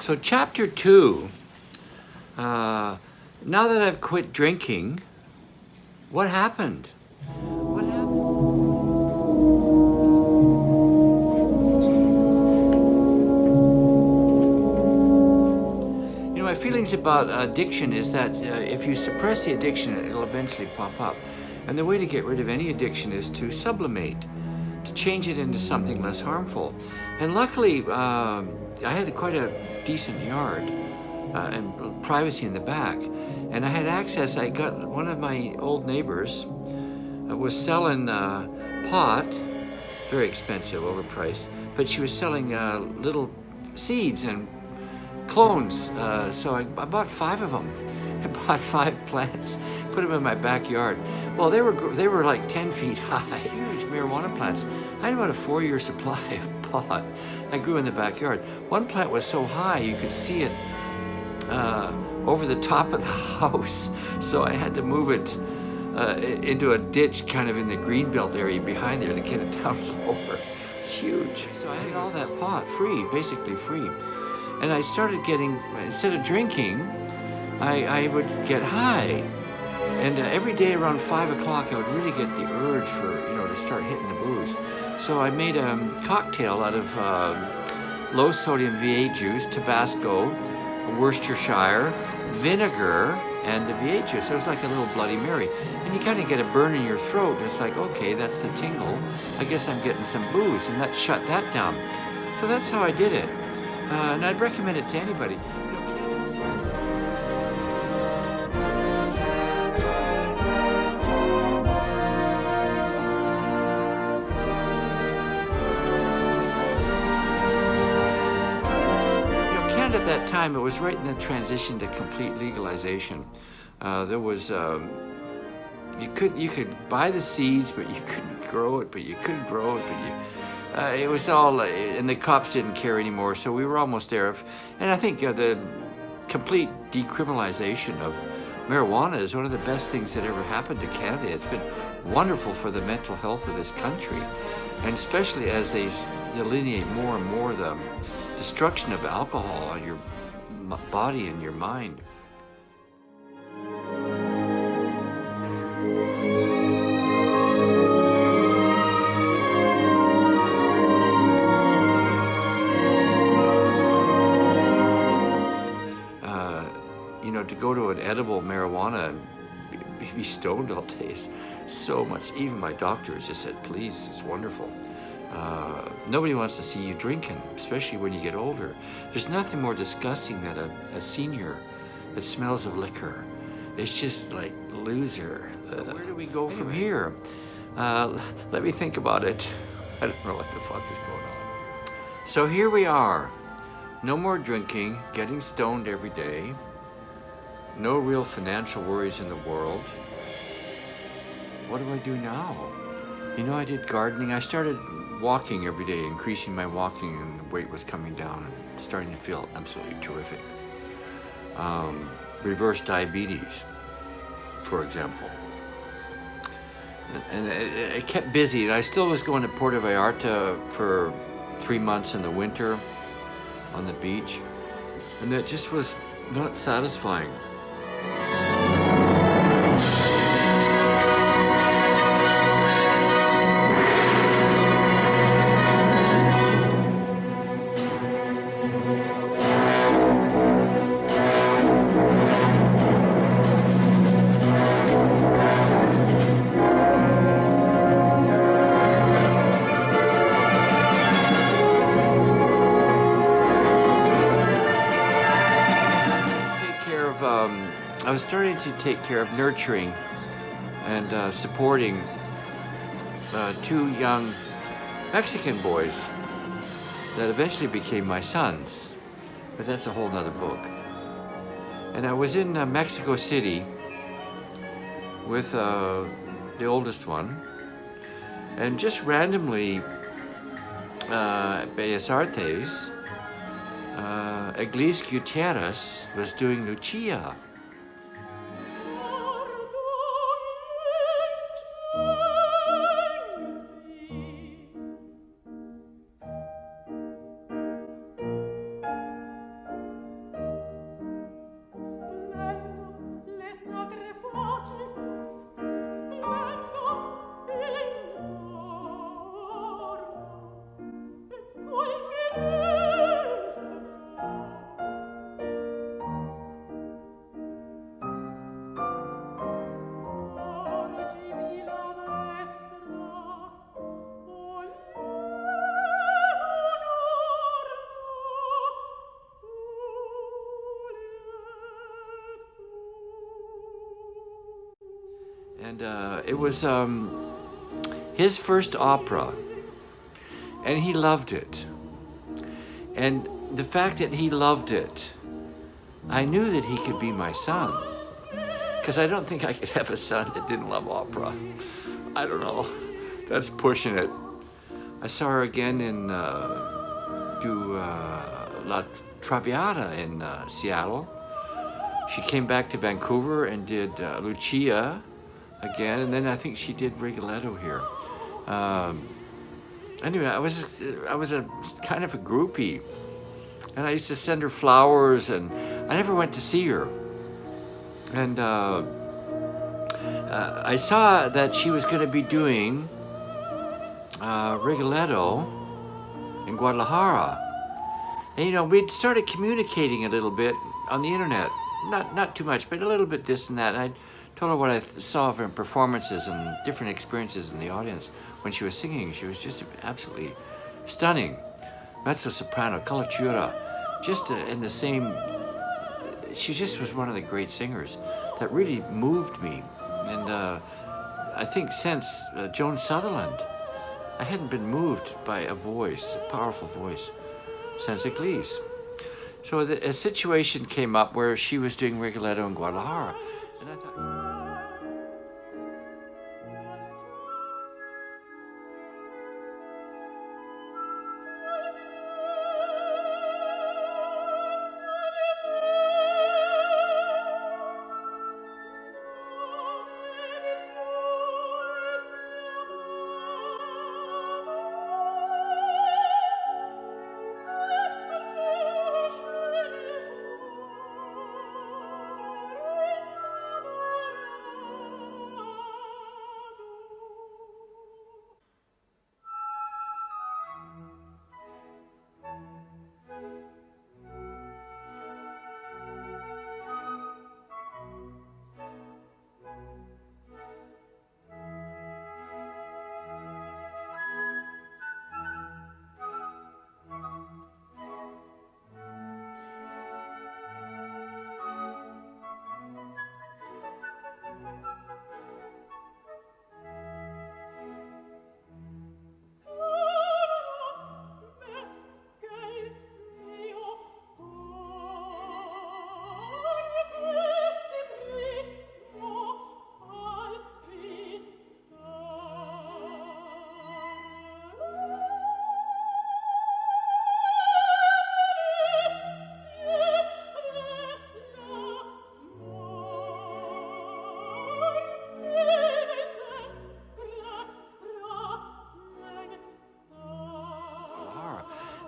So chapter 2, now that I've quit drinking, what happened? What happened? You know, my feelings about addiction is that if you suppress the addiction, it'll eventually pop up. And the way to get rid of any addiction is to sublimate, to change it into something less harmful. And luckily, I had quite a decent yard and privacy in the back. And I had access. I got one of my old neighbors was selling pot, very expensive, overpriced, but she was selling little seeds and clones. So I bought 5 of them. I bought 5 plants, put them in my backyard. Well, they were like 10 feet high, huge marijuana plants. I had about a 4-year supply of pot I grew in the backyard. One plant was so high you could see it over the top of the house, so I had to move it into a ditch kind of in the greenbelt area behind there to get it down lower. It's huge. So I had all that pot free, basically free. And I started getting, instead of drinking, I would get high. And every day around 5 o'clock, I would really get the urge for, to start hitting the booze. So I made a cocktail out of low sodium V8 juice, Tabasco, Worcestershire, vinegar, and the V8 juice. So it was like a little Bloody Mary. And you kind of get a burn in your throat. And it's like, okay, that's the tingle. I guess I'm getting some booze. And that shut that down. So that's how I did it. And I'd recommend it to anybody. At that time, it was right in the transition to complete legalization. There was you could buy the seeds, but you couldn't grow it. But you could grow it, but it was all, and the cops didn't care anymore. So we were almost there. And I think the complete decriminalization of marijuana is one of the best things that ever happened to Canada. It's been wonderful for the mental health of this country, and especially as they delineate more and more the destruction of alcohol on your body and your mind. To go to an edible marijuana and be stoned all day is so much. Even my doctor just said, please, it's wonderful. Nobody wants to see you drinking, especially when you get older. There's nothing more disgusting than a senior that smells of liquor. It's just like loser. So where do we go from here? Let me think about it. I don't know what the fuck is going on. So here we are. No more drinking, getting stoned every day. No real financial worries in the world. What do I do now? I did gardening. I started walking every day, increasing my walking, and the weight was coming down and starting to feel absolutely terrific. Reverse diabetes, for example. And it kept busy, and I still was going to Puerto Vallarta for 3 months in the winter on the beach, and that just was not satisfying. I was starting to take care of nurturing and supporting 2 young Mexican boys that eventually became my sons, but that's a whole nother book. And I was in Mexico City with the oldest one, and just randomly, Bellas Artes, Eglise Gutierrez was doing Lucia. And it was his first opera, and he loved it. And the fact that he loved it, I knew that he could be my son, because I don't think I could have a son that didn't love opera. I don't know. That's pushing it. I saw her again in La Traviata in Seattle. She came back to Vancouver and did Lucia again, and then I think she did Rigoletto here. Anyway, I was a kind of a groupie, and I used to send her flowers, and I never went to see her. And I saw that she was going to be doing Rigoletto in Guadalajara. And, you know, we'd started communicating a little bit on the internet. Not too much, but a little bit this and that. And I told her what I saw of her performances and different experiences in the audience when she was singing. She was just absolutely stunning. Mezzo-soprano, coloratura, just in the same... She just was one of the great singers that really moved me. And I think since Joan Sutherland, I hadn't been moved by a voice, a powerful voice, since Eglise. So a situation came up where she was doing Rigoletto in Guadalajara, and I thought...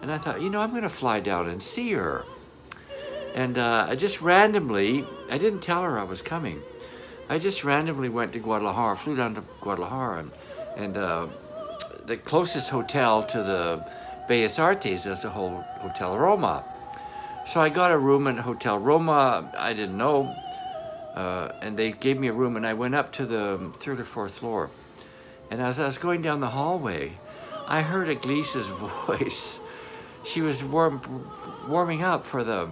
And I thought, you know, I'm going to fly down and see her. And I just randomly, I didn't tell her I was coming. I just randomly went to Guadalajara, flew down to Guadalajara, and the closest hotel to the Bellas Artes is the whole Hotel Roma. So I got a room in Hotel Roma. I didn't know, and they gave me a room, and I went up to the third or fourth floor. And as I was going down the hallway, I heard Eglise's voice. She was warming up for the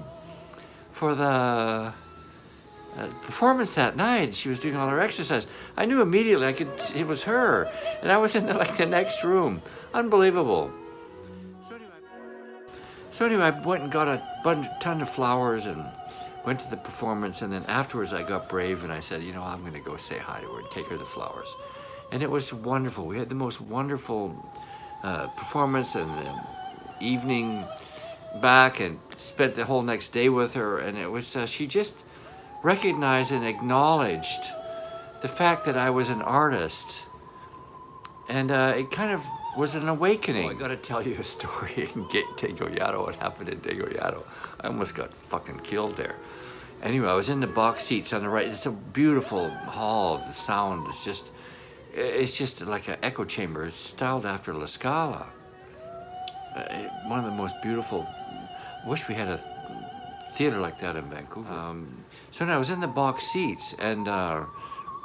performance that night. She was doing all her exercise. I knew immediately it was her, and I was in the next room. Unbelievable. So anyway, I went and got a ton of flowers and went to the performance, and then afterwards I got brave and I said, you know, I'm going to go say hi to her and take her the flowers. And it was wonderful. We had the most wonderful performance and evening back, and spent the whole next day with her. And it was she just recognized and acknowledged the fact that I was an artist, and it kind of was an awakening. Oh, I got to tell you a story in Degollado. What happened in Degollado? I almost got fucking killed there. Anyway, I was in the box seats on the right. It's a beautiful hall. The sound is just like an echo chamber. It's styled after La Scala. One of the most beautiful. I wish we had a theater like that in Vancouver. So I was in the box seats, and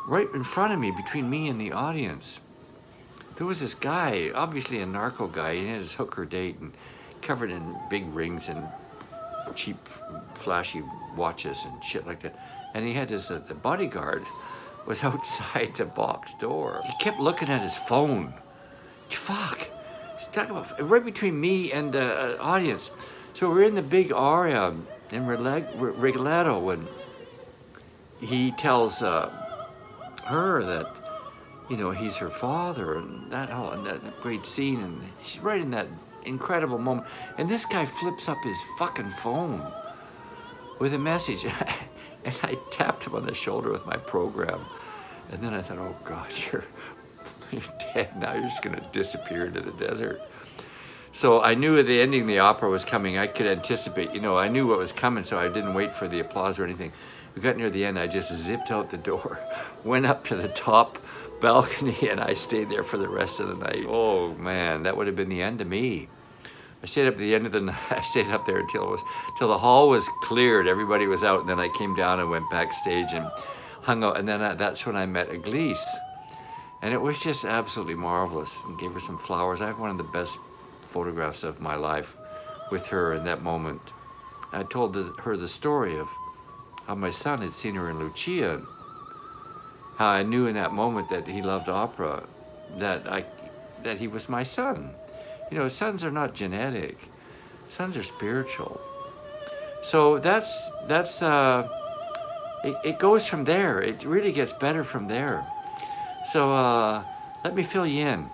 right in front of me, between me and the audience, there was this guy, obviously a narco guy. He had his hooker date and covered in big rings and cheap, flashy watches and shit like that. And he had his the bodyguard was outside the box door. He kept looking at his phone. Fuck. He's talking about right between me and the audience. So we're in the big aria in Rigoletto when he tells her that, you know, he's her father, and that great scene, and she's right in that incredible moment. And this guy flips up his fucking phone with a message, and I tapped him on the shoulder with my program. And then I thought, oh God, you're dead now. You're just gonna disappear into the desert. So I knew at the ending the opera was coming. I could anticipate, you know, I knew what was coming, so I didn't wait for the applause or anything. We got near the end, I just zipped out the door, went up to the top balcony, and I stayed there for the rest of the night. Oh man, that would have been the end of me. I stayed up at the end of the night. I stayed up there till the hall was cleared. Everybody was out, and then I came down and went backstage and hung out. And then that's when I met Eglise, and it was just absolutely marvelous. And gave her some flowers. I have one of the best photographs of my life with her in that moment. I told her the story of how my son had seen her in Lucia, and how I knew in that moment that he loved opera, that he was my son. You know, sons are not genetic. Sons are spiritual. So it goes from there. It really gets better from there. So let me fill you in.